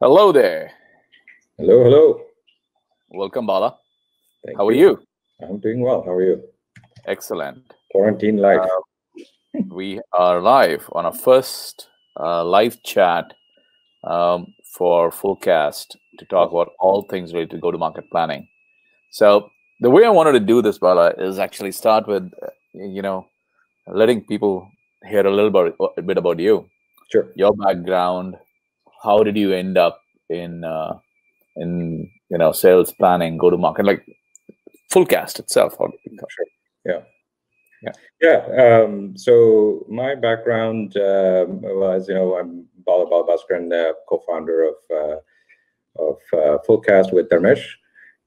Hello there. Hello, hello. Welcome, Bala. Thank How are you? I'm doing well. How are you? Excellent. Quarantine life. We are live on our first live chat for Fullcast to talk about all things related to go-to-market planning. So the way I wanted to do this, Bala, is actually start with, letting people hear a bit about you, Sure. your background. How did you end up in sales planning, go-to-market, like Fullcast itself? Sure. Yeah. So my background was, I'm Bala Balbhaskaran, co-founder of Fullcast with Dharmesh.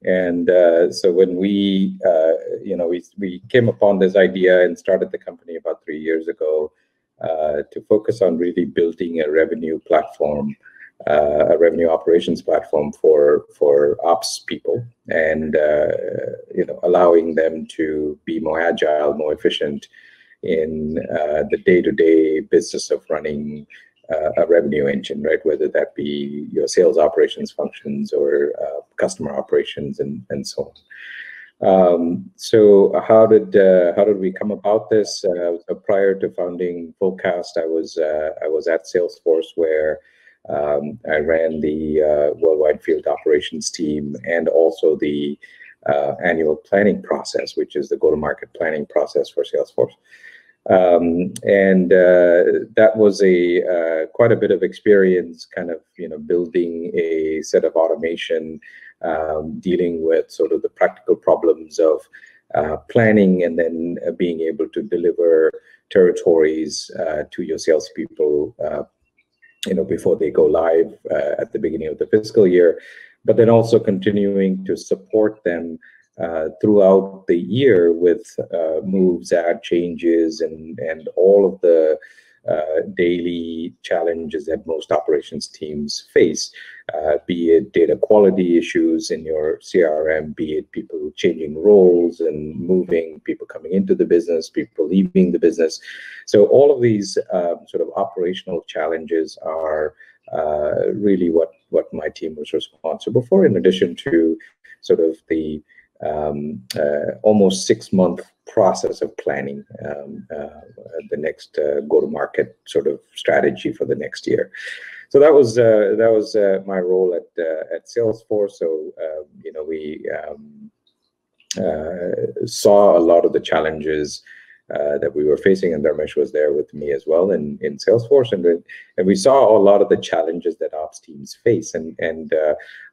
And so when we came upon this idea and started the company about 3 years ago to focus on really building a revenue platform, a revenue operations platform for ops people, and allowing them to be more agile, more efficient in the day-to-day business of running a revenue engine, right? Whether that be your sales operations functions or customer operations and so on. So how did we come about this? Prior to founding Fullcast, I was at Salesforce, where I ran the worldwide field operations team and also the annual planning process, which is the go-to-market planning process for Salesforce. And that was quite a bit of experience, kind of building a set of automation, dealing with sort of the practical problems of planning, and then being able to deliver territories to your salespeople, before they go live at the beginning of the fiscal year, but then also continuing to support them throughout the year with moves, ad changes, and all of the daily challenges that most operations teams face, be it data quality issues in your CRM, be it people changing roles and moving, people coming into the business, people leaving the business. So all of these sort of operational challenges are really what my team was responsible for, in addition to sort of the almost 6-month process of planning the next go-to-market sort of strategy for the next year. So that was my role at Salesforce. So we saw a lot of the challenges that we were facing, and Dharmesh was there with me as well in Salesforce, and we saw a lot of the challenges that ops teams face, and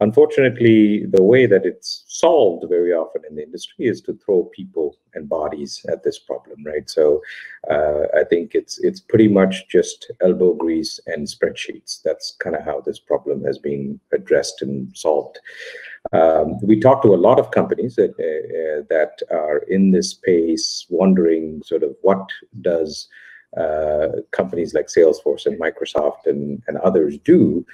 unfortunately, the way that it's solved very often in the industry is to throw people and bodies at this problem, right? So I think it's pretty much just elbow grease and spreadsheets. That's kind of how this problem has been addressed and solved. We talked to a lot of companies that are in this space, wondering sort of what does companies like Salesforce and Microsoft and others do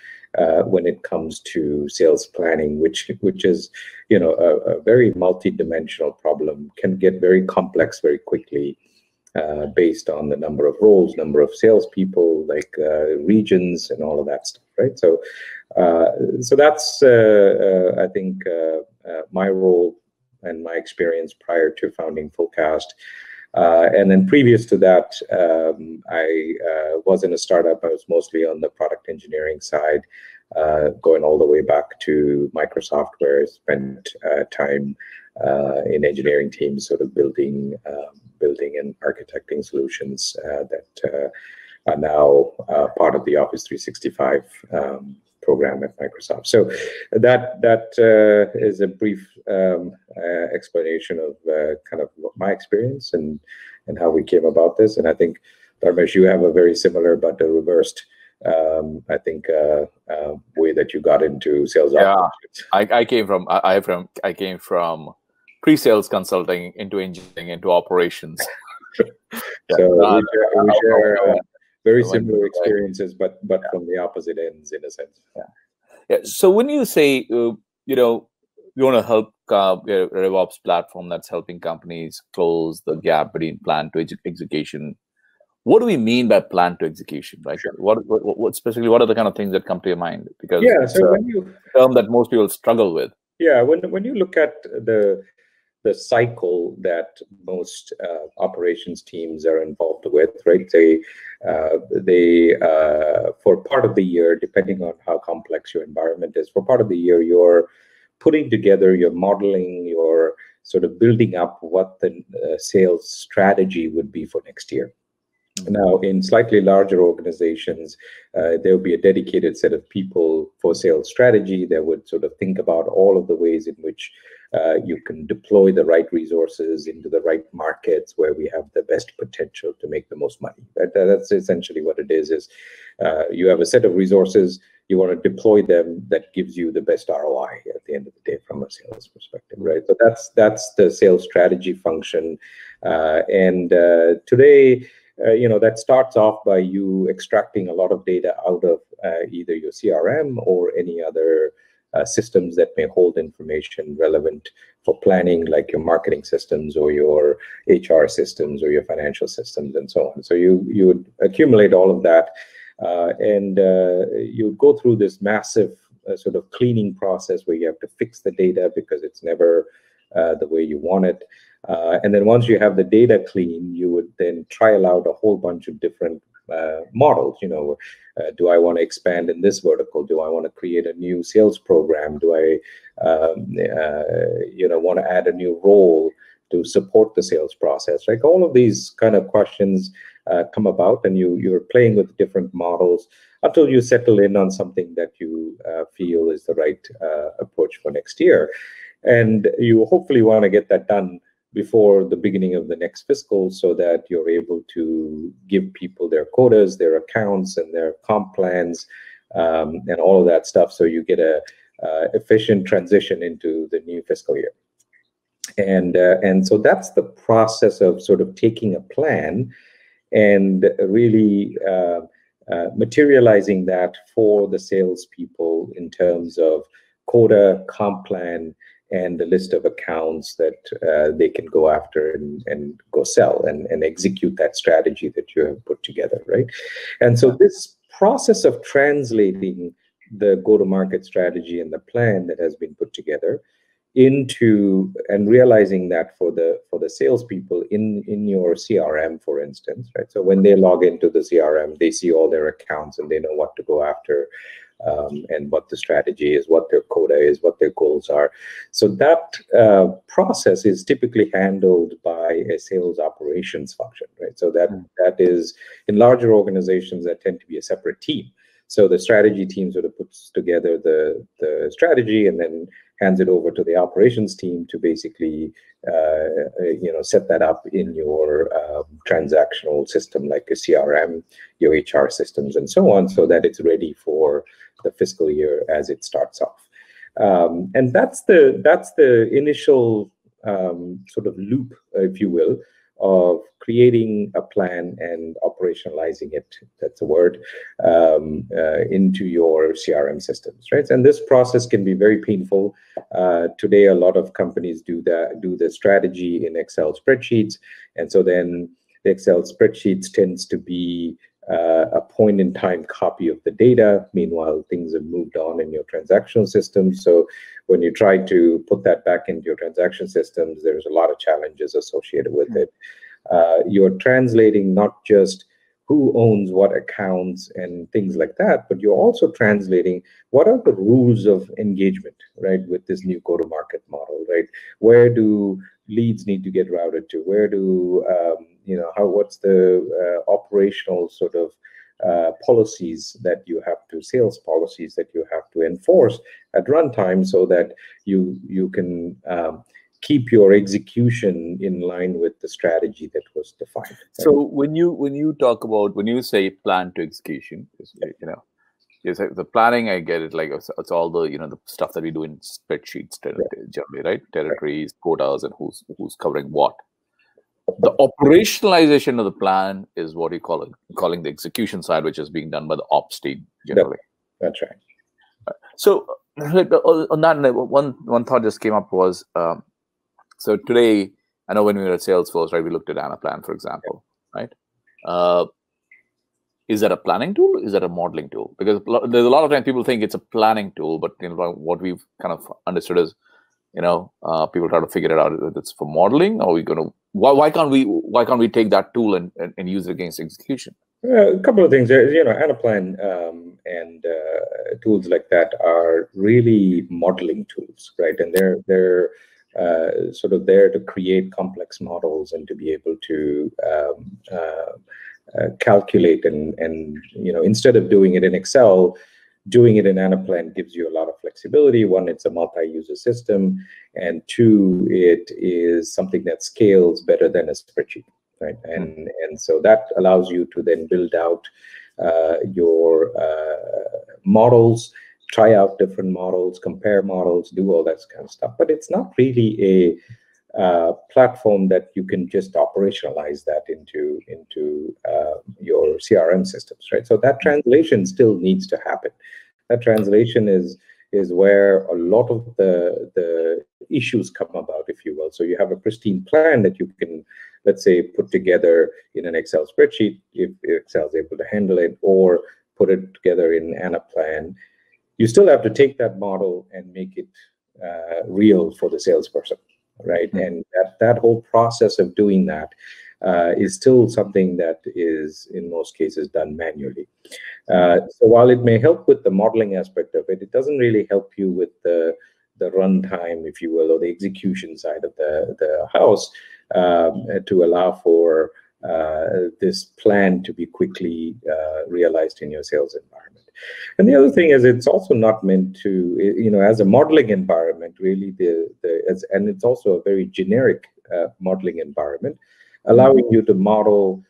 when it comes to sales planning, which is a very multi-dimensional problem, can get very complex very quickly. Based on the number of roles, number of salespeople, like regions and all of that stuff, right? So that's I think my role and my experience prior to founding Fullcast. And then previous to that, I was in a startup. I was mostly on the product engineering side, going all the way back to Microsoft, where I spent time in engineering teams, sort of building and architecting solutions that are now part of the Office 365 program at Microsoft. So that is a brief explanation of kind of my experience and how we came about this. And I think, Dharmesh, you have a very similar but a reversed, I think, way that you got into sales. Yeah, I came from pre-sales consulting into engineering into operations. So we share very similar experiences, but from the opposite ends, in a sense. Yeah. So when you say you want to help a RevOps platform that's helping companies close the gap between plan to execution, what do we mean by plan to execution, right? Sure. What specifically, what are the kind of things that come to your mind? Because Yeah. it's So a when you term that most people struggle with. Yeah, when you look at the cycle that most operations teams are involved with, right? They for part of the year, depending on how complex your environment is, for part of the year, you're putting together, you're modeling, you're sort of building up what the sales strategy would be for next year. Now, in slightly larger organizations, there will be a dedicated set of people for sales strategy that would sort of think about all of the ways in which you can deploy the right resources into the right markets where we have the best potential to make the most money. That's essentially what it is you have a set of resources, you want to deploy them that gives you the best ROI at the end of the day from a sales perspective, right? So that's the sales strategy function. Today, that starts off by you extracting a lot of data out of either your CRM or any other systems that may hold information relevant for planning, like your marketing systems or your HR systems or your financial systems and so on. So you would accumulate all of that, and you go through this massive sort of cleaning process where you have to fix the data because it's never the way you want it. And then once you have the data clean, you would then trial out a whole bunch of different models. Do I want to expand in this vertical? Do I want to create a new sales program? Do I, want to add a new role to support the sales process? Like all of these kind of questions come about, and you're playing with different models until you settle in on something that you feel is the right approach for next year. And you hopefully want to get that done before the beginning of the next fiscal so that you're able to give people their quotas, their accounts, and their comp plans, and all of that stuff, so you get a efficient transition into the new fiscal year. And so that's the process of sort of taking a plan and really materializing that for the salespeople in terms of quota, comp plan, and the list of accounts that they can go after and go sell and execute that strategy that you have put together, right? And so this process of translating the go-to-market strategy and the plan that has been put together into and realizing that for the salespeople in your CRM, for instance, right? So when they log into the CRM, they see all their accounts and they know what to go after. And what the strategy is, what their quota is, what their goals are. So that process is typically handled by a sales operations function, right? So that is, in larger organizations, that tend to be a separate team. So the strategy team sort of puts together the strategy and then hands it over to the operations team to basically set that up in your transactional system like a CRM, your HR systems, and so on, so that it's ready for the fiscal year as it starts off. And that's the initial sort of loop, if you will, of creating a plan and operationalizing it, that's a word, into your CRM systems, right? And this process can be very painful. Today, a lot of companies do the strategy in Excel spreadsheets. And so then the Excel spreadsheets tends to be a point-in-time copy of the data. Meanwhile, things have moved on in your transactional system. So when you try to put that back into your transaction systems, there's a lot of challenges associated with it. You're translating not just who owns what accounts and things like that, but you're also translating what are the rules of engagement, right, with this new go-to-market model, right? Where do leads need to get routed to? Where do what's the operational sort of policies that you have to, sales policies that you have to enforce at runtime, so that you can keep your execution in line with the strategy that was defined. Right? So when you say plan to execution, the planning, I get it, like it's all the the stuff that we do in spreadsheets generally, right? Territories, quotas, and who's covering what. The operationalization of the plan is what you calling the execution side, which is being done by the ops team generally. That's right. So on that, one thought just came up was, so today, I know when we were at Salesforce, right, we looked at Anaplan, for example, right? Uh, is that a planning tool? Is that a modeling tool? Because there's a lot of times people think it's a planning tool, but what we've kind of understood is, people try to figure it out if it's for modeling, or why can't we take that tool and use it against execution? A couple of things. Anaplan and tools like that are really modeling tools, right? And they're sort of there to create complex models and to be able to calculate and instead of doing it in Excel, doing it in Anaplan gives you a lot of flexibility. One, it's a multi-user system, and two, it is something that scales better than a spreadsheet, right? And so that allows you to then build out your models, try out different models, compare models, do all that kind of stuff. But it's not really a platform that you can just operationalize that into your CRM systems, right? So that translation still needs to happen. That translation is where a lot of the issues come about, if you will. So you have a pristine plan that you can, let's say, put together in an Excel spreadsheet, if Excel is able to handle it, or put it together in Anaplan. You still have to take that model and make it real for the salesperson, right? And that whole process of doing that is still something that is, in most cases, done manually. So while it may help with the modeling aspect of it, it doesn't really help you with the runtime, if you will, or the execution side of the house to allow for this plan to be quickly realized in your sales environment. And the other thing is, it's also not meant to, as a modeling environment, really, and it's also a very generic modeling environment, allowing you to model,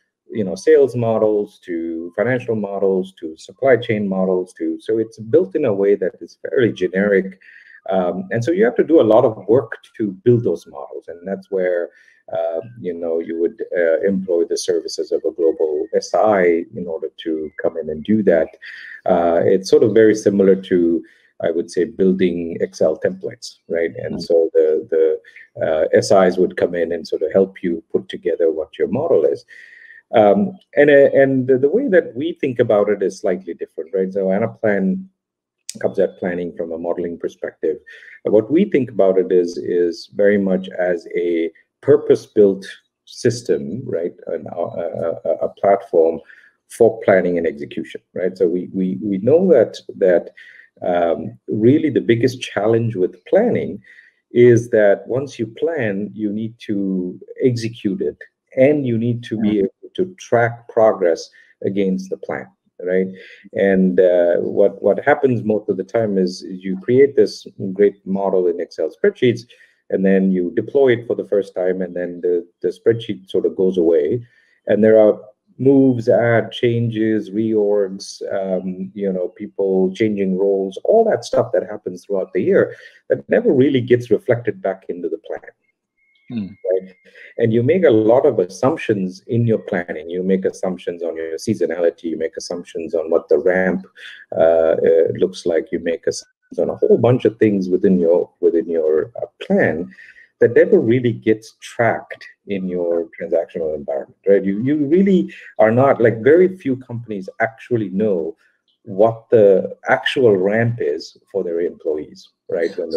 sales models to financial models to supply chain models so it's built in a way that is fairly generic. And so you have to do a lot of work to build those models. And that's where, you would employ the services of a global SI in order to come in and do that. It's sort of very similar to, I would say, building Excel templates, right? And so the SIs would come in and sort of help you put together what your model is. And the way that we think about it is slightly different, right? So Anaplan comes at planning from a modeling perspective. What we think about it is very much as a purpose-built system, right? A platform for planning and execution, right? So we know that really the biggest challenge with planning is that once you plan, you need to execute it, and you need to be able to track progress against the plan, right? And what happens most of the time is you create this great model in Excel spreadsheets, and then you deploy it for the first time, and then the spreadsheet sort of goes away, and there are moves, add changes, reorgs, people changing roles, all that stuff that happens throughout the year that never really gets reflected back into the plan. Right? And you make a lot of assumptions in your planning. You make assumptions on your seasonality. You make assumptions on what the ramp looks like. You make assumptions on a whole bunch of things within your plan that never really gets tracked in your transactional environment, right? You really are not, like, very few companies actually know what the actual ramp is for their employees, right? That's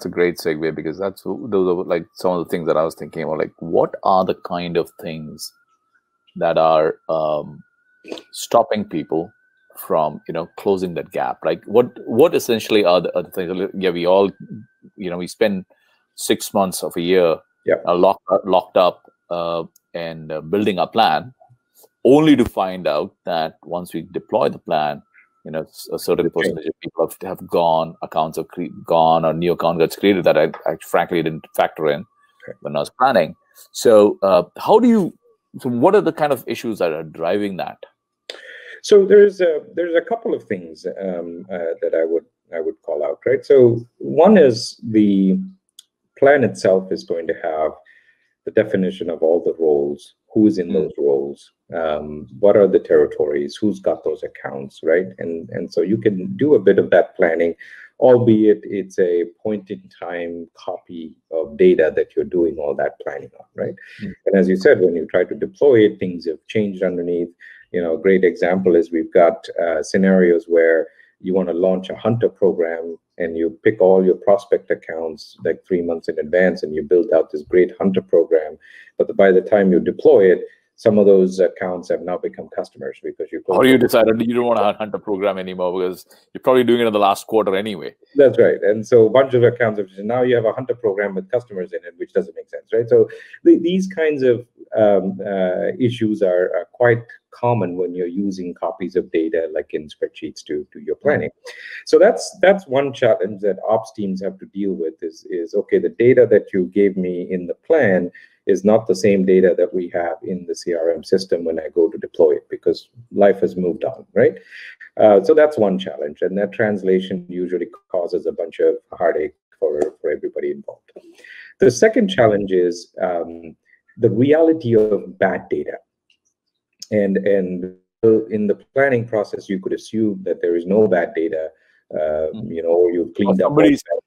a great segue, because those are like some of the things that I was thinking about. Like, what are the kind of things that are stopping people from closing that gap? Like, what essentially are the things? Yeah, we all we spend 6 months of a year locked up and building a plan, only to find out that once we deploy the plan, a certain percentage of people have gone, accounts have gone, or new account gets created that I frankly didn't factor in when I was planning. So what are the kind of issues that are driving that? So there's a couple of things that I would call out, right? So one is the plan itself is going to have the definition of all the roles, who's in those roles, what are the territories, who's got those accounts, right? And so you can do a bit of that planning albeit it's a point-in-time copy of data that you're doing all that planning on, right? And as you said, when you try to deploy it, things have changed underneath. A great example is we've got scenarios where you want to launch a hunter program and you pick all your prospect accounts like 3 months in advance and you build out this great hunter program. But by the time you deploy it, some of those accounts have now become customers because you. Or you decided you don't want to hunt a program anymore because you're probably doing it in the last quarter anyway. That's right. And so a bunch of accounts have now you have a hunter program with customers in it, which doesn't make sense, right? So these kinds of issues are quite common when you're using copies of data like in spreadsheets to your planning. So that's one challenge that ops teams have to deal with is okay, the data that you gave me in the plan is not the same data that we have in the CRM system when I go to deploy it because life has moved on, right? So that's one challenge, and that translation usually causes a bunch of heartache for everybody involved. The second challenge is the reality of bad data. And in the planning process, you could assume that there is no bad data, or you've cleaned up.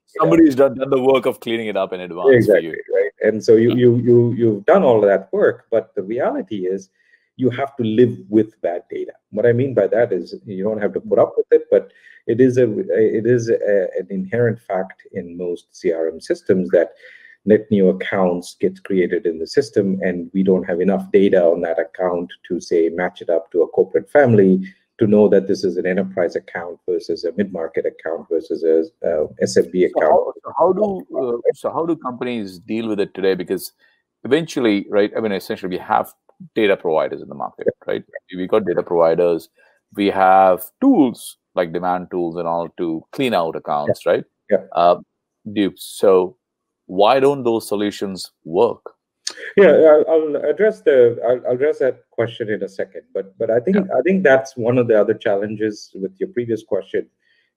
Somebody's done the work of cleaning it up in advance. Exactly, right? And so you've done all of that work, but the reality is you have to live with bad data. What I mean by that is you don't have to put up with it, but it is an inherent fact in most CRM systems that net new accounts get created in the system, and we don't have enough data on that account to say match it up to a corporate family to know that this is an enterprise account versus a mid-market account versus a SMB account. So how do companies deal with it today? Because eventually, right? I mean, essentially, we have data providers in the market, right? We got data providers. We have tools like demand tools and all to clean out accounts, right? Yeah. So why don't those solutions work? Yeah, I'll address that question in a second. But I think that's one of the other challenges with your previous question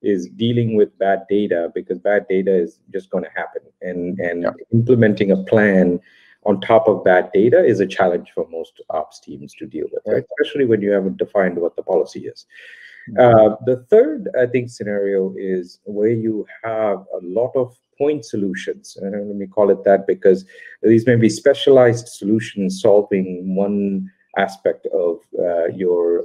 is dealing with bad data, because bad data is just going to happen, and implementing a plan on top of bad data is a challenge for most ops teams to deal with, right? Especially when you haven't defined what the policy is. The third, I think, scenario is where you have a lot of point solutions, and let me call it that because these may be specialized solutions solving one aspect of your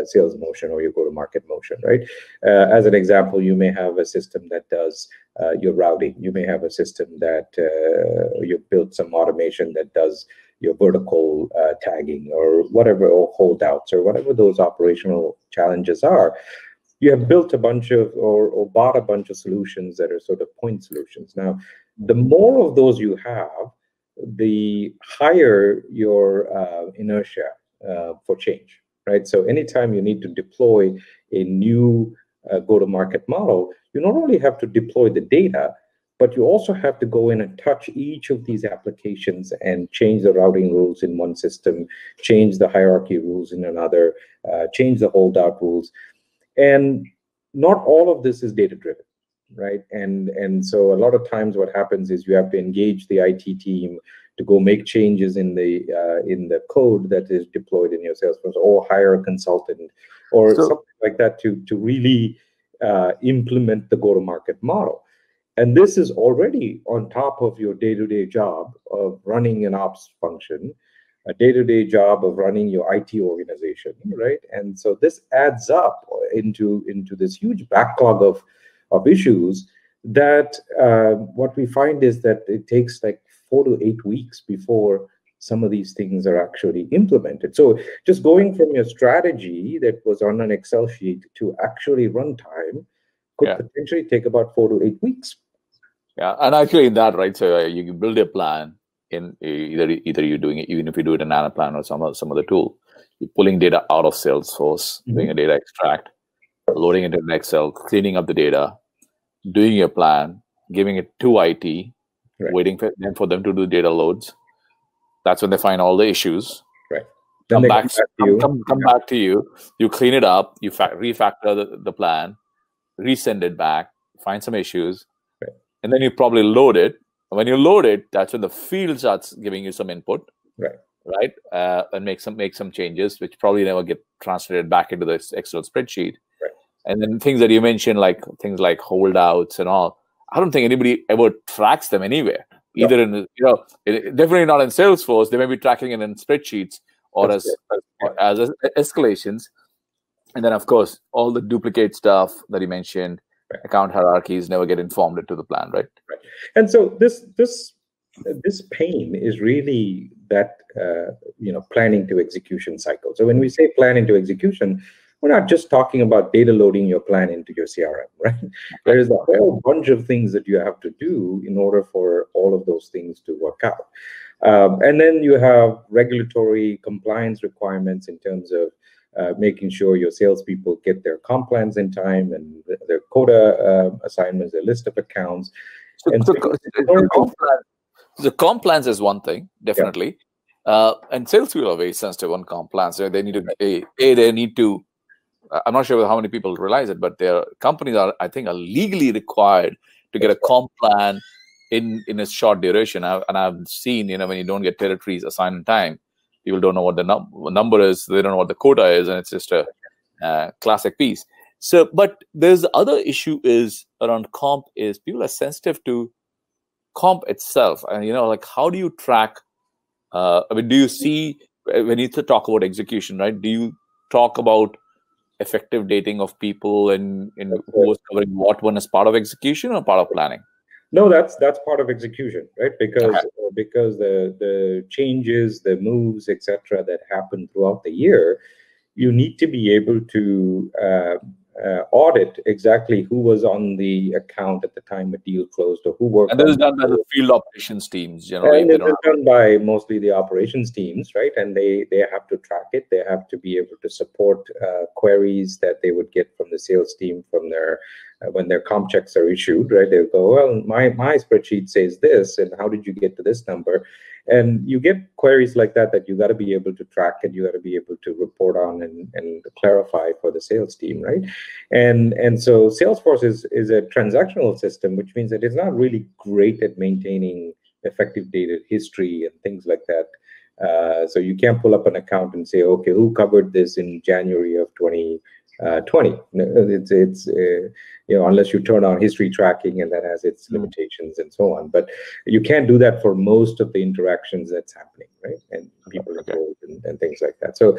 sales motion or your go-to-market motion, right? As an example, you may have a system that does your routing. You may have a system that you've built some automation that does your vertical tagging or whatever, or holdouts or whatever those operational challenges are. You have built a bunch of or bought a bunch of solutions that are sort of point solutions. Now, the more of those you have, the higher your inertia for change, right? So anytime you need to deploy a new go-to-market model, you not only have to deploy the data, but you also have to go in and touch each of these applications and change the routing rules in one system, change the hierarchy rules in another, change the holdout rules. And not all of this is data-driven, right? And so a lot of times what happens is you have to engage the IT team to go make changes in the code that is deployed in your Salesforce, or hire a consultant or something like that to really implement the go-to-market model. And this is already on top of your day-to-day job of running an ops function, a day-to-day job of running your IT organization, right? And so this adds up into this huge backlog of issues that what we find is that it takes like 4 to 8 weeks before some of these things are actually implemented. So just going from your strategy that was on an Excel sheet to actually runtime could potentially take about 4 to 8 weeks. Yeah, and actually in that, right? So you can build a plan in either you're doing it, even if you do it in Anaplan or some other tool, you're pulling data out of Salesforce, doing a data extract, loading it in Excel, cleaning up the data, doing your plan, giving it to IT, waiting for them to do data loads. That's when they find all the issues. Right. Come back to you. You clean it up. You refactor the plan, resend it back, find some issues, and then you probably load it. When you load it, that's when the field starts giving you some input, right? And make some changes, which probably never get translated back into the Excel spreadsheet. Right. And then things that you mentioned, like things like holdouts and all, I don't think anybody ever tracks them anywhere. No. Either in, definitely not in Salesforce. They may be tracking it in spreadsheets or as escalations. And then, of course, all the duplicate stuff that you mentioned, account hierarchies never get informed into the plan, right? Right. And so this pain is really that planning to execution cycle. So when we say planning to execution, we're not just talking about data loading your plan into your CRM, right? There is a whole bunch of things that you have to do in order for all of those things to work out. And then you have regulatory compliance requirements in terms of making sure your salespeople get their comp plans in time and their quota assignments, their list of accounts. The comp plans is one thing, definitely. And salespeople are very sensitive on comp plans. So they need to, they need to, I'm not sure how many people realize it, but their companies are, I think, are legally required to get a comp plan in a short duration. And I've seen, when you don't get territories assigned in time, people don't know what the number is, they don't know what the quota is, and it's just a classic piece. So, but there's the other issue is around comp is people are sensitive to comp itself. And, like, how do you track, do you see, when you talk about execution, right, do you talk about effective dating of people and who was covering what one as part of execution or part of planning? No, that's part of execution, right? Because the changes, the moves, etc., that happen throughout the year, you need to be able to audit exactly who was on the account at the time a deal closed, or who worked. And this is done by the field operations teams generally. And this is done by mostly the operations teams, right? And they have to track it. They have to be able to support queries that they would get from the sales team from their when their comp checks are issued, right? They'll go, well, my spreadsheet says this, and how did you get to this number? And you get queries like that you got to be able to track, and you got to be able to report on and clarify for the sales team, right? And so Salesforce is a transactional system, which means that it's not really great at maintaining effective data history and things like that. So you can't pull up an account and say, okay, who covered this in January of 2020? It's unless you turn on history tracking, and that has its limitations and so on. But you can't do that for most of the interactions that's happening, right? And people involved and things like that. So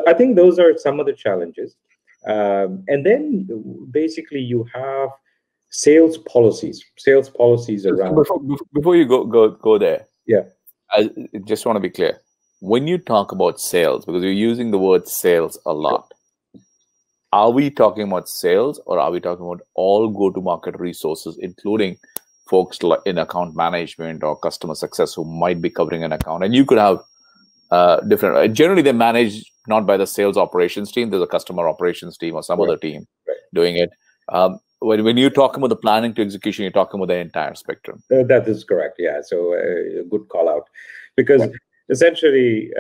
I think those are some of the challenges. And then basically you have sales policies around. Before you go there, yeah, I just want to be clear. When you talk about sales, because you're using the word sales a lot, are we talking about sales, or are we talking about all go-to-market resources, including folks in account management or customer success who might be covering an account? And you could have different. Generally, they manage not by the sales operations team. There's a customer operations team or some other team doing it. When you talk about the planning to execution, you're talking about the entire spectrum. That is correct. Yeah. So a good call out, because essentially,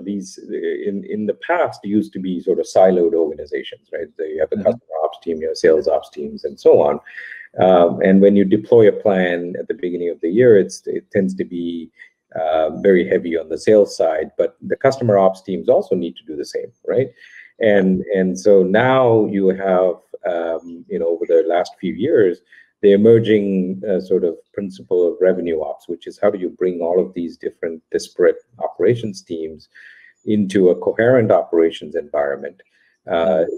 these in the past used to be sort of siloed organizations, right? So you have the customer ops team, you have sales ops teams, and so on. And when you deploy a plan at the beginning of the year, it tends to be very heavy on the sales side, but the customer ops teams also need to do the same, right? And so now you have over the last few years, the emerging sort of principle of revenue ops, which is how do you bring all of these different disparate operations teams into a coherent operations environment,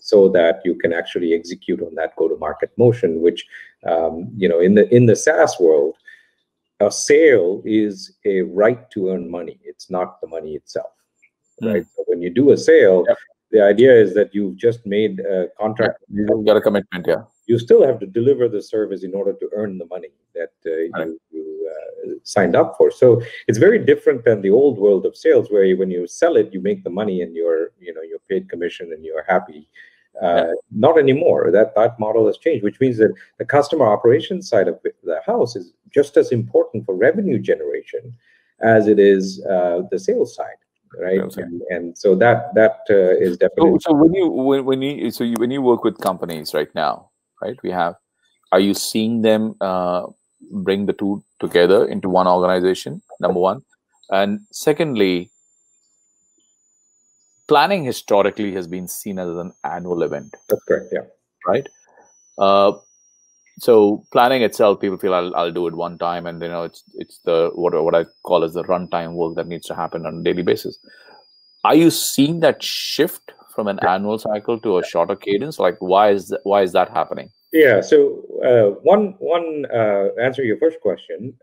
so that you can actually execute on that go-to-market motion, which in the SaaS world, a sale is a right to earn money. It's not the money itself, right? So when you do a sale, the idea is that you've just made a contract. You've got a commitment, You still have to deliver the service in order to earn the money that you signed up for. So it's very different than the old world of sales, where when you sell it, you make the money and you're paid commission and you're happy. Not anymore. That model has changed, which means that the customer operations side of the house is just as important for revenue generation as it is the sales side, right? And so that is definitely. So when you work with companies right now, right? Are you seeing them bring the two together into one organization? Number one, and secondly, planning historically has been seen as an annual event. That's correct. Yeah. Right. So planning itself, people feel I'll do it one time, and it's the what I call as the runtime work that needs to happen on a daily basis. Are you seeing that shift from an annual cycle to a shorter cadence? Like, why is that happening? Yeah. So one answer your first question.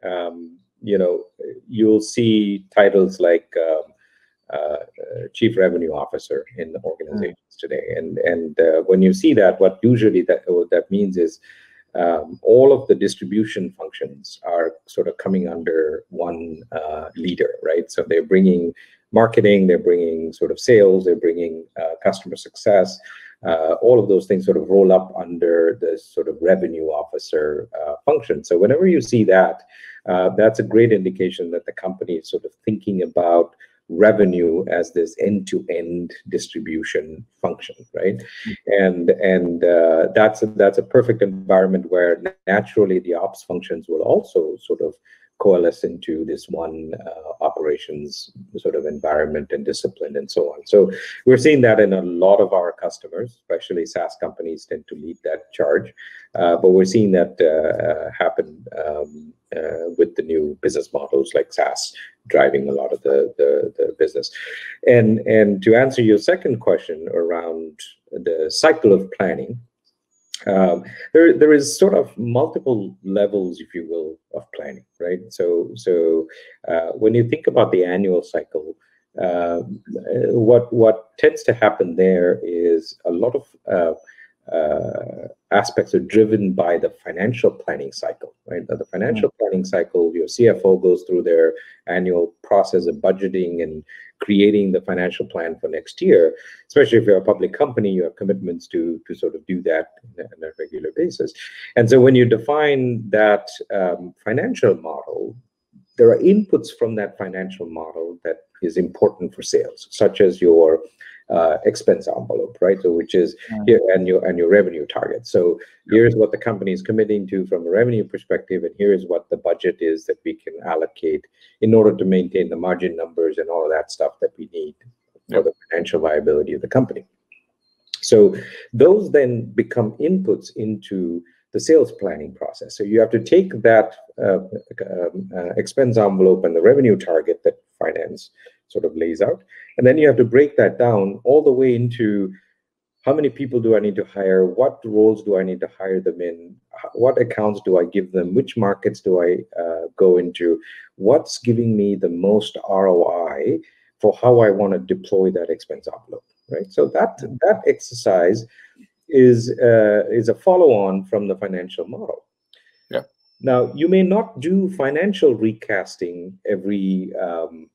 You'll see titles like Chief Revenue Officer in the organizations today, and when you see that, what usually that means is all of the distribution functions are sort of coming under one leader, right? So they're bringing marketing, they're bringing sort of sales, they're bringing customer success. All of those things sort of roll up under the sort of revenue officer function. So whenever you see that, that's a great indication that the company is sort of thinking about revenue as this end-to-end distribution function, right? And that's a perfect environment where naturally the ops functions will also sort of coalesce into this one operations sort of environment and discipline and so on. So we're seeing that in a lot of our customers, especially SaaS companies tend to lead that charge. But we're seeing that happen with the new business models like SaaS driving a lot of the business. And to answer your second question around the cycle of planning, there is sort of multiple levels, if you will, of planning, right? So when you think about the annual cycle, what tends to happen there is a lot of aspects are driven by the financial planning cycle, right? The financial planning cycle, your CFO goes through their annual process of budgeting and creating the financial plan for next year. Especially if you're a public company, you have commitments to sort of do that on a regular basis. And so when you define that financial model, there are inputs from that financial model that is important for sales, such as your expense envelope, right? So which is here and your revenue target. So here's what the company is committing to from a revenue perspective, and here is what the budget is that we can allocate in order to maintain the margin numbers and all of that stuff that we need for the financial viability of the company. So those then become inputs into the sales planning process. So you have to take that expense envelope and the revenue target that finance sort of lays out, and then you have to break that down all the way into how many people do I need to hire, what roles do I need to hire them in, what accounts do I give them, which markets do I go into, what's giving me the most ROI for how I want to deploy that expense envelope, right? So that exercise is a follow-on from the financial model. Yeah. Now, you may not do financial recasting every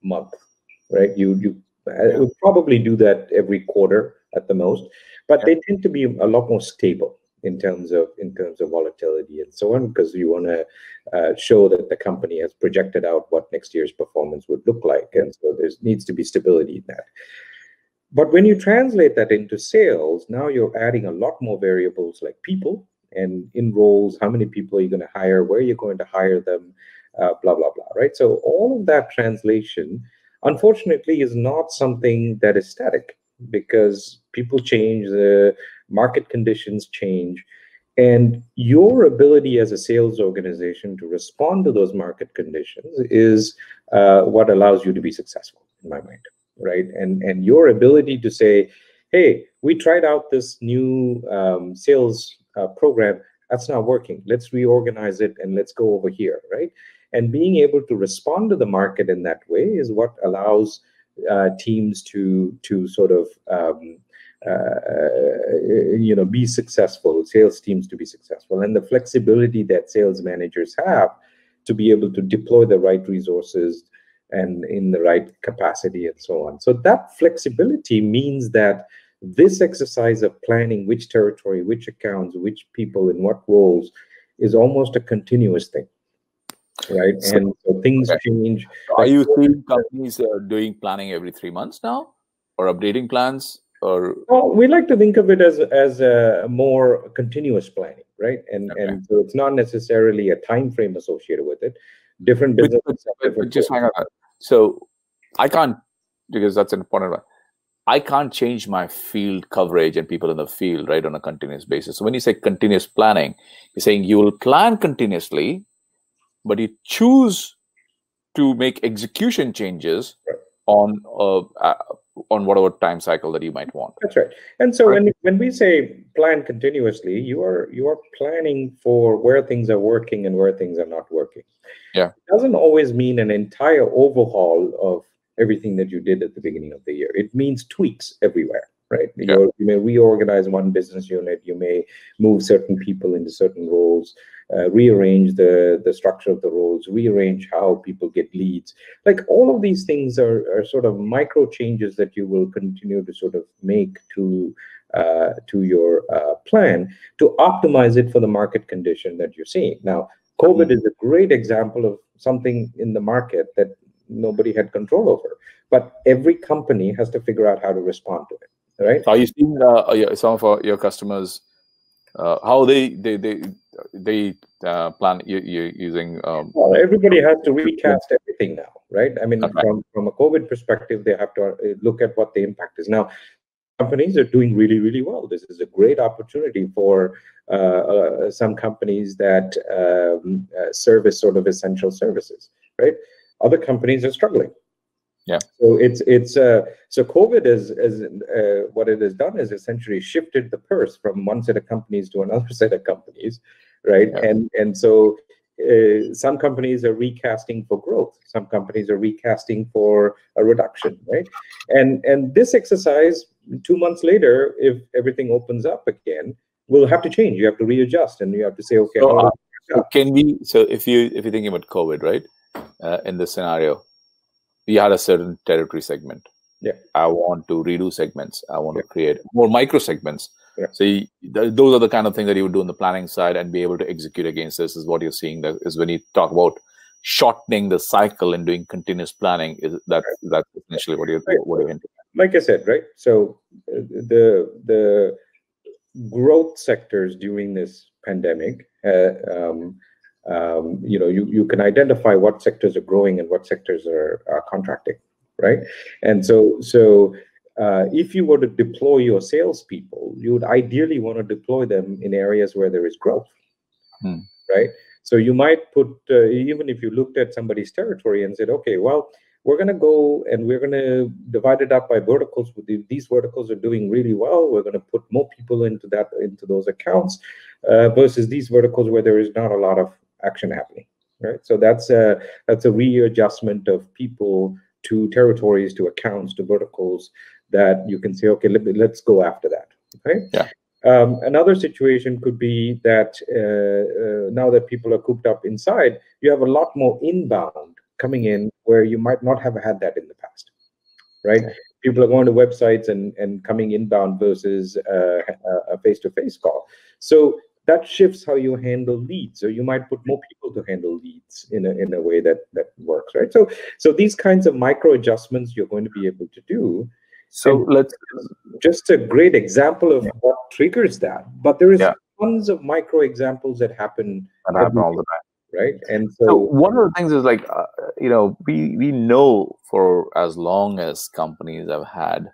month, right? You would probably do that every quarter at the most, but they tend to be a lot more stable in terms of volatility and so on, because you want to show that the company has projected out what next year's performance would look like, and so there needs to be stability in that. But when you translate that into sales, now you're adding a lot more variables like people and in roles, how many people are you going to hire, where you're going to hire them, blah, blah, blah, right? So all of that translation, unfortunately, is not something that is static, because people change, the market conditions change, and your ability as a sales organization to respond to those market conditions is what allows you to be successful, in my mind. Right, and your ability to say, hey, we tried out this new sales program, that's not working, let's reorganize it and let's go over here, right? And being able to respond to the market in that way is what allows teams to sort of be successful, sales teams to be successful, and the flexibility that sales managers have to be able to deploy the right resources and in the right capacity and so on. So that flexibility means that this exercise of planning which territory, which accounts, which people in what roles is almost a continuous thing, right? And so things change. Are you seeing companies doing planning every 3 months now, or updating plans? Or we like to think of it as a more continuous planning, right? And so it's not necessarily a time frame associated with it. Different businesses. Just hang on. So I can't, because that's an important one. I can't change my field coverage and people in the field, right, on a continuous basis. So when you say continuous planning, you're saying you will plan continuously, but you choose to make execution changes on whatever time cycle that you might want. That's right. And so when we say plan continuously, you are planning for where things are working and where things are not working. Yeah. It doesn't always mean an entire overhaul of everything that you did at the beginning of the year. It means tweaks everywhere, right? Yeah. You may reorganize one business unit, you may move certain people into certain roles, rearrange the structure of the roles, rearrange how people get leads. Like all of these things are sort of micro changes that you will continue to sort of make to your plan to optimize it for the market condition that you're seeing. Now, COVID is a great example of something in the market that nobody had control over, but every company has to figure out how to respond to it, right? Are you seeing some of your customers how they plan using? Well, everybody has to recast everything now, right? I mean, from a COVID perspective, they have to look at what the impact is. Now, companies are doing really, really well. This is a great opportunity for some companies that service sort of essential services, right? Other companies are struggling. Yeah. So so COVID is what it has done is essentially shifted the purse from one set of companies to another set of companies, right? Yeah. And so some companies are recasting for growth. Some companies are recasting for a reduction, right? And this exercise 2 months later, if everything opens up again, will have to change. You have to readjust, and you have to say, okay. So if you're thinking about COVID, right? In this scenario, we had a certain territory segment. Yeah. I want to redo segments. I want to create more micro segments. Yeah. So those are the kind of things that you would do on the planning side and be able to execute against this. Is what you're seeing. That is when you talk about shortening the cycle and doing continuous planning. That's essentially what you're hinting at. Like I said, right? So the growth sectors during this pandemic, you can identify what sectors are growing and what sectors are contracting, right? And so if you were to deploy your salespeople, you would ideally want to deploy them in areas where there is growth, right? So you might put, even if you looked at somebody's territory and said, okay, well, we're going to go and we're going to divide it up by verticals. These verticals are doing really well. We're going to put more people into those accounts versus these verticals where there is not a lot of action happening, right? So that's a readjustment of people to territories, to accounts, to verticals that you can say, okay, let's go after that, right? Yeah. Another situation could be that now that people are cooped up inside, you have a lot more inbound coming in where you might not have had that in the past, right? Okay. People are going to websites and coming inbound versus a face-to-face call. So that shifts how you handle leads. So you might put more people to handle leads in a way that works, right? So these kinds of micro adjustments you're going to be able to do. So let's just a great example of what triggers that. But there is tons of micro examples that happen all the time. Right. And so one of the things is like, we know for as long as companies have had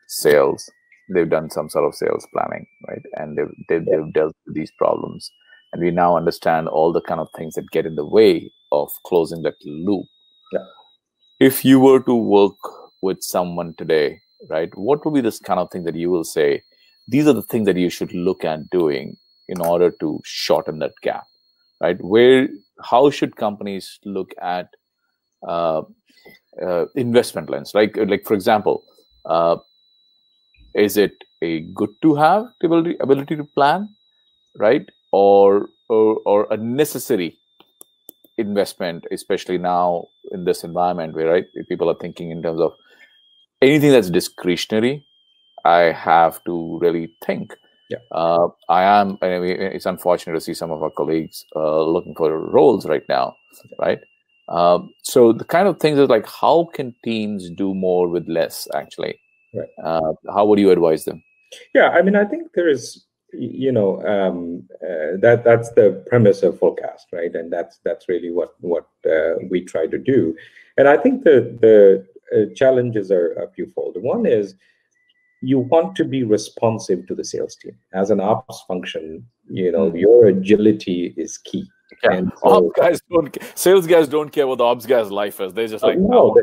sales, they've done some sort of sales planning, right? And they've dealt with these problems. And we now understand all the kind of things that get in the way of closing that loop. Yeah. If you were to work with someone today, right, what would be this kind of thing that you will say, these are the things that you should look at doing in order to shorten that gap? Right? How should companies look at investment lens? Like for example, is it a good to have the ability to plan, right? Or a necessary investment, especially now in this environment where people are thinking in terms of anything that's discretionary, I have to really think. Yeah. It's unfortunate to see some of our colleagues looking for roles right now, right? So the kind of things is like, how can teams do more with less, actually? Right. How would you advise them? Yeah, I mean, I think there is, that's the premise of Fullcast, right? And that's really what we try to do. And I think the challenges are a fewfold. One is, you want to be responsive to the sales team. As an ops function, your agility is key. Yeah. And so, sales guys don't care what the ops guy's life is. They're just like, no,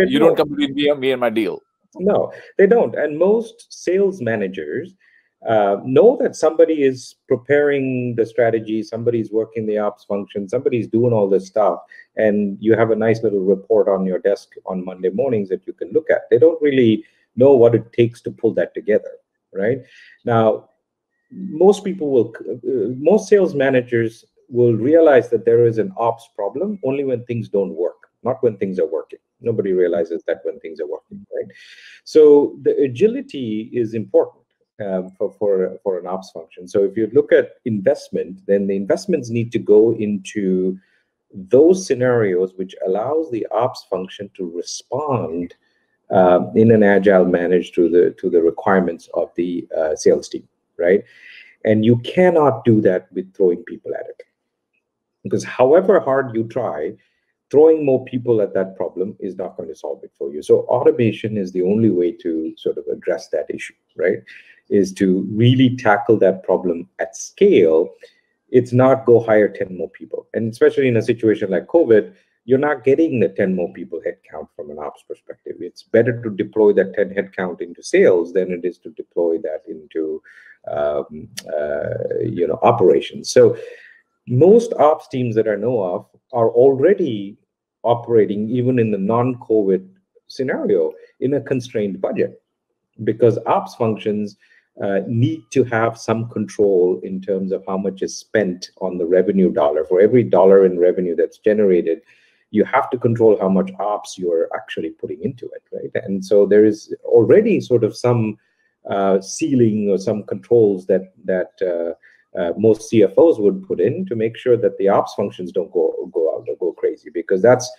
you don't come between me and my deal. No, they don't. And most sales managers know that somebody is preparing the strategy, somebody's working the ops function, somebody's doing all this stuff, and you have a nice little report on your desk on Monday mornings that you can look at. They don't really know what it takes to pull that together, right? Now, most sales managers will realize that there is an ops problem only when things don't work, not when things are working. Nobody realizes that when things are working, right? So the agility is important for an ops function. So if you look at investment, then the investments need to go into those scenarios which allows the ops function to respond in an agile manner to the requirements of the sales team, right? And you cannot do that with throwing people at it, because however hard you try, throwing more people at that problem is not going to solve it for you. So automation is the only way to sort of address that issue, right? Is to really tackle that problem at scale. It's not go hire 10 more people. And especially in a situation like COVID, you're not getting the 10 more people headcount from an ops perspective. It's better to deploy that 10 headcount into sales than it is to deploy that into operations. So most ops teams that I know of are already operating, even in the non-COVID scenario, in a constrained budget, because ops functions need to have some control in terms of how much is spent on the revenue dollar. For every dollar in revenue that's generated, you have to control how much ops you're actually putting into it, right? And so there is already sort of some ceiling or some controls that most CFOs would put in to make sure that the ops functions don't go out or go crazy, because that's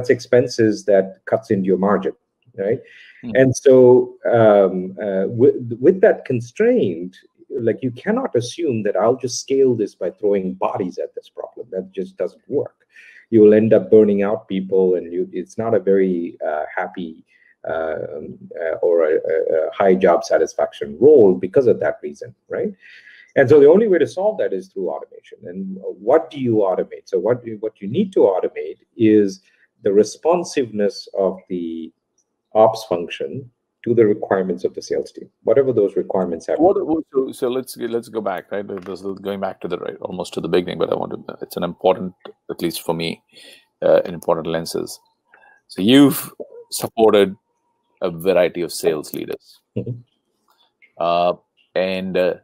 expenses that cuts into your margin, right? And so with that constraint, like, you cannot assume that I'll just scale this by throwing bodies at this problem. That just doesn't work. You will end up burning out people, and it's not a very happy or a high job satisfaction role because of that reason, right? And so the only way to solve that is through automation. And what do you automate? So what you need to automate is the responsiveness of the ops function to the requirements of the sales team, whatever those requirements have. So let's go back, right? This is going back to almost to the beginning, but it's an important, at least for me, an important lenses. So you've supported a variety of sales leaders, and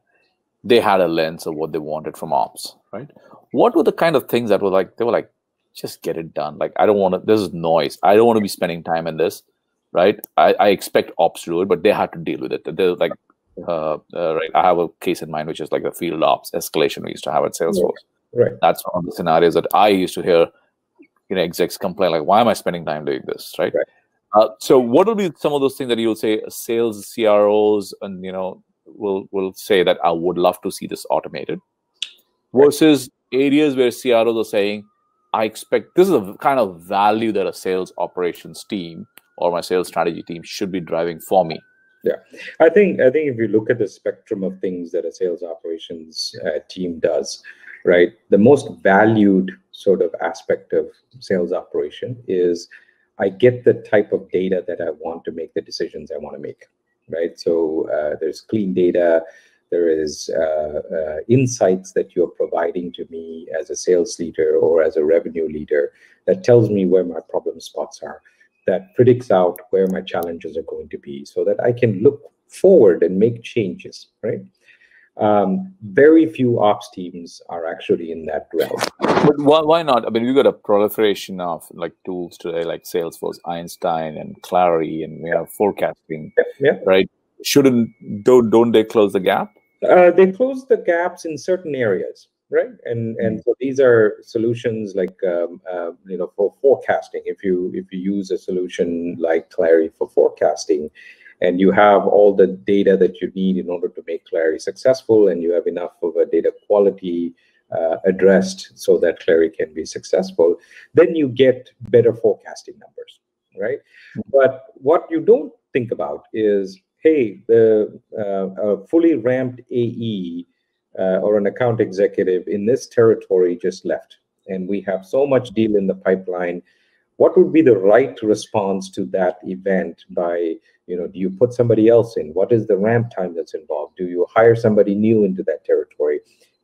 they had a lens of what they wanted from ops, right? What were the kind of things that were like, they were like, just get it done. Like, I don't want to, this is noise. I don't want to be spending time in this, right? I expect ops to do it, but they had to deal with it. They're like, right. I have a case in mind, which is like the field ops escalation we used to have at Salesforce. Right. That's one of the scenarios that I used to hear, execs complain, like, why am I spending time doing this, right? So what will be some of those things that you'll say sales CROs and, will say that I would love to see this automated, versus areas where CROs are saying, I expect this is the kind of value that a sales operations team or my sales strategy team should be driving for me? Yeah, I think if you look at the spectrum of things that a sales operations team does, right, the most valued sort of aspect of sales operation is I get the type of data that I want to make the decisions I want to make, right? So there's clean data, there is insights that you're providing to me as a sales leader or as a revenue leader that tells me where my problem spots are, that predicts out where my challenges are going to be, so that I can look forward and make changes, right? Very few ops teams are actually in that realm. But why not? I mean, we've got a proliferation of like tools today, like Salesforce, Einstein, and Clary, and we have forecasting, right? Don't they close the gap? They close the gaps in certain areas, right? And so these are solutions like for forecasting. If you use a solution like Clary for forecasting, and you have all the data that you need in order to make Clary successful, and you have enough of a data quality addressed so that Clary can be successful, then you get better forecasting numbers, right? But what you don't think about is, hey, a fully ramped AE or an account executive in this territory just left, and we have so much deal in the pipeline. What would be the right response to that event? By, do you put somebody else in? What is the ramp time that's involved? Do you hire somebody new into that territory,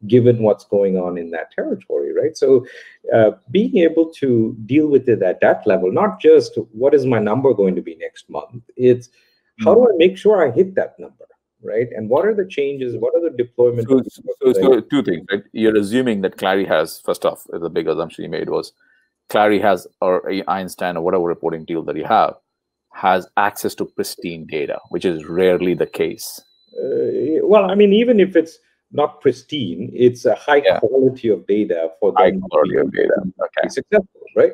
given what's going on in that territory, right? So being able to deal with it at that level, not just what is my number going to be next month, it's how do I make sure I hit that number, right? And what are the changes? What are the deployment? So two things, right? You're assuming that Clari has, first off, the big assumption you made was Clari has, or Einstein or whatever reporting tool that you have, has access to pristine data, which is rarely the case. Well, I mean, even if it's not pristine, it's a high quality of data for them to be successful, right?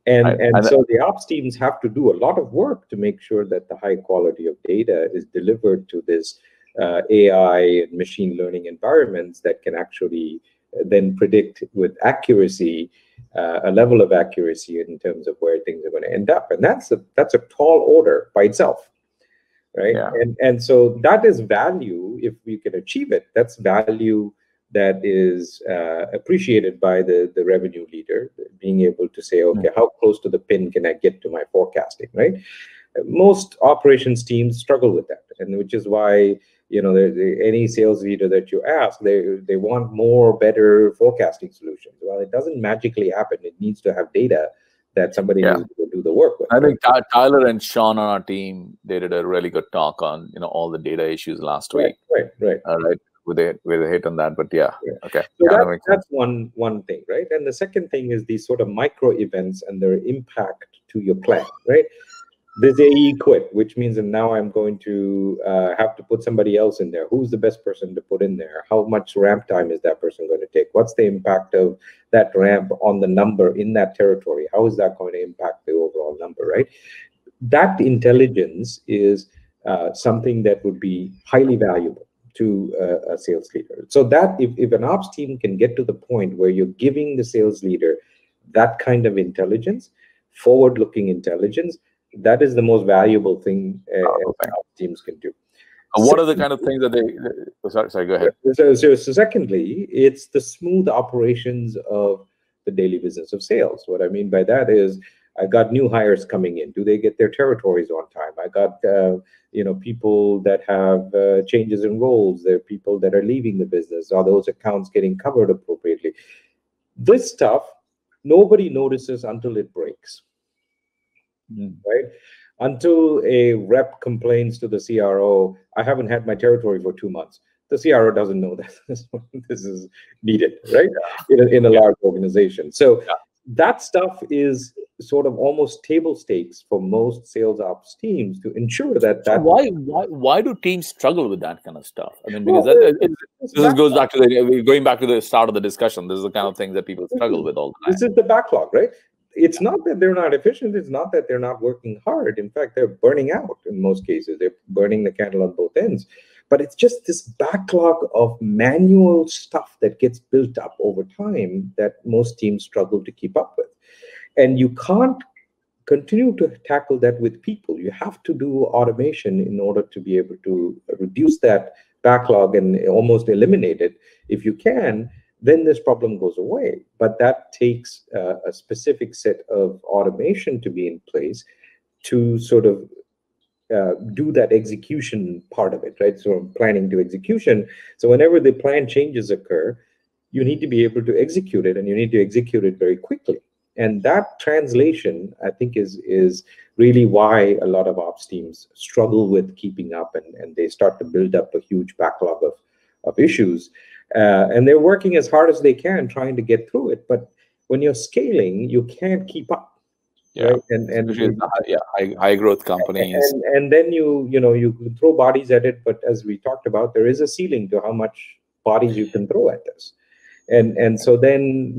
And so the ops teams have to do a lot of work to make sure that the high quality of data is delivered to this AI and machine learning environments that can actually then predict with accuracy, a level of accuracy in terms of where things are going to end up. And that's a tall order by itself, right? Yeah. And so that is value. If we can achieve it, that's value that is appreciated by the revenue leader, being able to say, okay, how close to the pin can I get to my forecasting, right? Most operations teams struggle with that, and which is why, any sales leader that you ask, they want more, better forecasting solutions. Well, it doesn't magically happen. It needs to have data that somebody needs to do the work with. I think Tyler and Sean on our team, they did a really good talk on all the data issues last week. Right. With a hit on that, but okay. So that's one thing, right? And the second thing is these sort of micro events and their impact to your plan, right? This AE quit, which means that now I'm going to have to put somebody else in there. Who's the best person to put in there? How much ramp time is that person going to take? What's the impact of that ramp on the number in that territory? How is that going to impact the overall number, right? That intelligence is something that would be highly valuable to a sales leader. So that if an ops team can get to the point where you're giving the sales leader that kind of intelligence, forward-looking intelligence, that is the most valuable thing ops teams can do. What are the kind of things that they? Sorry, go ahead. So secondly, it's the smooth operations of the daily business of sales. What I mean by that is, I got new hires coming in. Do they get their territories on time? I got people that have changes in roles. There are people that are leaving the business. Are those accounts getting covered appropriately? This stuff nobody notices until it breaks, right? Until a rep complains to the CRO, I haven't had my territory for 2 months. The CRO doesn't know that this is needed, right? In a large organization. So that stuff is sort of almost table stakes for most sales ops teams to ensure that. So why do teams struggle with that kind of stuff? I mean, because goes back to going back to the start of the discussion. This is the kind of thing that people struggle with all the time. This is the backlog, right? It's not that they're not efficient. It's not that they're not working hard. In fact, they're burning out in most cases. They're burning the candle on both ends. But it's just this backlog of manual stuff that gets built up over time that most teams struggle to keep up with. And you can't continue to tackle that with people. You have to do automation in order to be able to reduce that backlog and almost eliminate it. If you can, then this problem goes away. But that takes a specific set of automation to be in place to sort of do that execution part of it, right? So planning to execution. So whenever the plan changes occur, you need to be able to execute it, and you need to execute it very quickly. And that translation, I think, is really why a lot of ops teams struggle with keeping up, and they start to build up a huge backlog of issues. And they're working as hard as they can trying to get through it. But when you're scaling, you can't keep up. Yeah, right? And high growth companies. And then you throw bodies at it, but as we talked about, there is a ceiling to how much bodies you can throw at this. And so then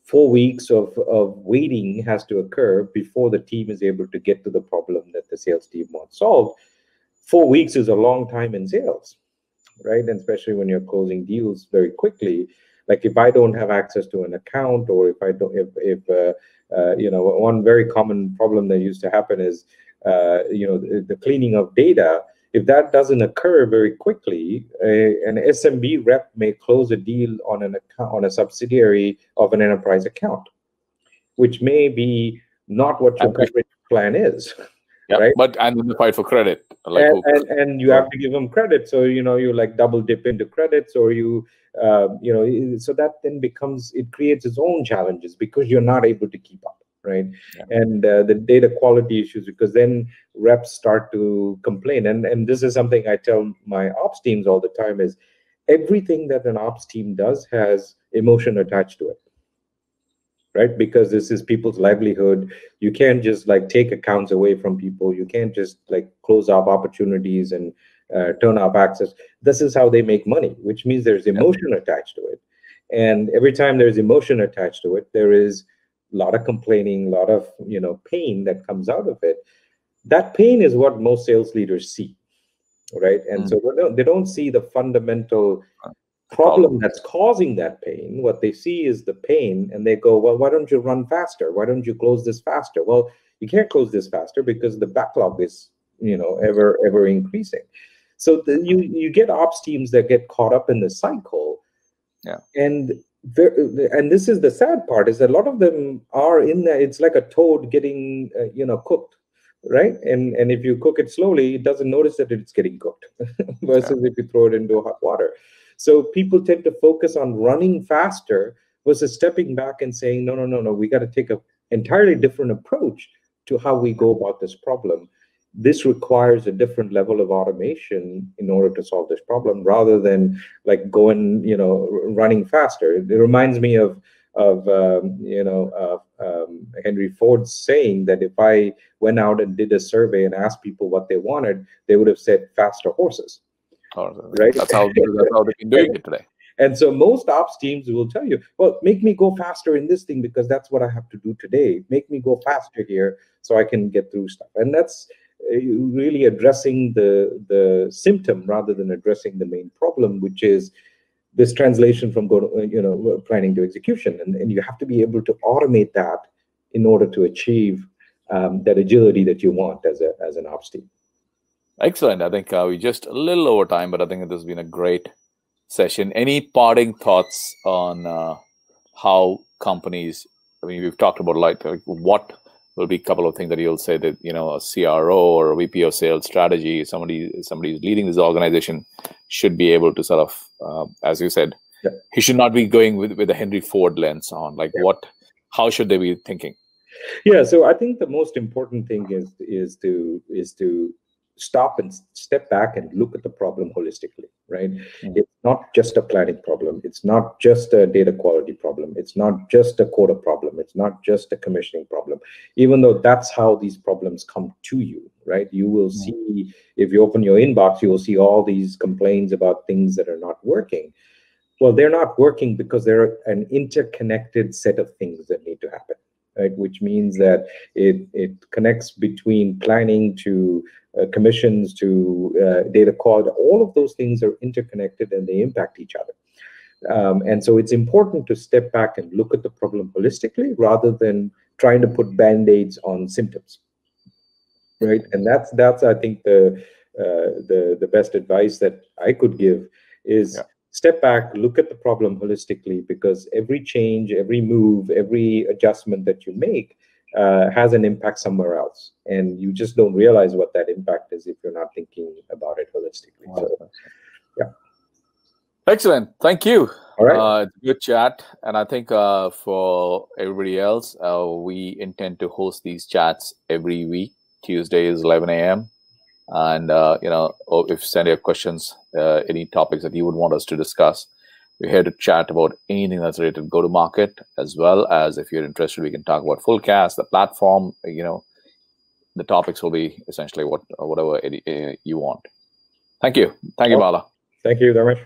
4 weeks of waiting has to occur before the team is able to get to the problem that the sales team wants solved. 4 weeks is a long time in sales, right? And especially when you're closing deals very quickly. Like if I don't have access to an account, or one very common problem that used to happen is, the cleaning of data. If that doesn't occur very quickly, an SMB rep may close a deal on an account, on a subsidiary of an enterprise account, which may be not what your coverage plan is. Yeah, right? But and then the fight for credit, like and you have to give them credit, so you like double dip into credits, or so that then becomes, it creates its own challenges because you're not able to keep up, right? Yeah. And the data quality issues, because then reps start to complain, and this is something I tell my ops teams all the time, is everything that an ops team does has emotion attached to it. Right? Because this is people's livelihood. You can't just like take accounts away from people. You can't just like close off opportunities and turn off access. This is how they make money, which means there's emotion attached to it. And every time there's emotion attached to it, there is a lot of complaining, a lot of pain that comes out of it. That pain is what most sales leaders see, right? And so they don't see the fundamental problem that's causing that pain. What they see is the pain, and they go, well, why don't you run faster? Why don't you close this faster? Well, you can't close this faster because the backlog is ever increasing. So you get ops teams that get caught up in the cycle. Yeah. And this is the sad part, is that a lot of them are in there. It's like a toad getting cooked, right? And if you cook it slowly, it doesn't notice that it's getting cooked versus if you throw it into hot water. So people tend to focus on running faster versus stepping back and saying, no, we got to take an entirely different approach to how we go about this problem. This requires a different level of automation in order to solve this problem, rather than like going, running faster. It reminds me of Henry Ford's saying that if I went out and did a survey and asked people what they wanted, they would have said faster horses. Right? That's how they've been doing it today. And so most ops teams will tell you, well, make me go faster in this thing because that's what I have to do today. Make me go faster here so I can get through stuff. And that's really addressing the symptom rather than addressing the main problem, which is this translation from planning to execution. And you have to be able to automate that in order to achieve that agility that you want as an ops team. Excellent. I think we just a little over time, but I think this has been a great session. Any parting thoughts on how companies, I mean, we've talked about like what will be a couple of things that you'll say that, a CRO or a VP of sales strategy, somebody who's leading this organization should be able to sort of, as you said, he should not be going with a Henry Ford lens on, like how should they be thinking? Yeah. So I think the most important thing is to stop and step back and look at the problem holistically, right? It's not just a planning problem. It's not just a data quality problem. It's not just a quota problem. It's not just a commissioning problem, even though that's how these problems come to you, right? You will see, if you open your inbox, you will see all these complaints about things that are not working. Well, they're not working because they're an interconnected set of things that need to happen, right? Which means that it connects between planning to commissions to data quality. All of those things are interconnected and they impact each other. And so it's important to step back and look at the problem holistically rather than trying to put band-aids on symptoms, right? And that's I think the best advice that I could give is step back, look at the problem holistically, because every change, every move, every adjustment that you make has an impact somewhere else. And you just don't realize what that impact is if you're not thinking about it holistically. Wow. So, yeah. Excellent. Thank you. All right. Good chat. And I think for everybody else, we intend to host these chats every week. Tuesday is 11 a.m. And, if you send your questions, any topics that you would want us to discuss, we're here to chat about anything that's related to go-to-market, as well as if you're interested, we can talk about Fullcast, the platform, the topics will be essentially whatever you want. Thank you. Thank you, Bala. Thank you, Dharmesh.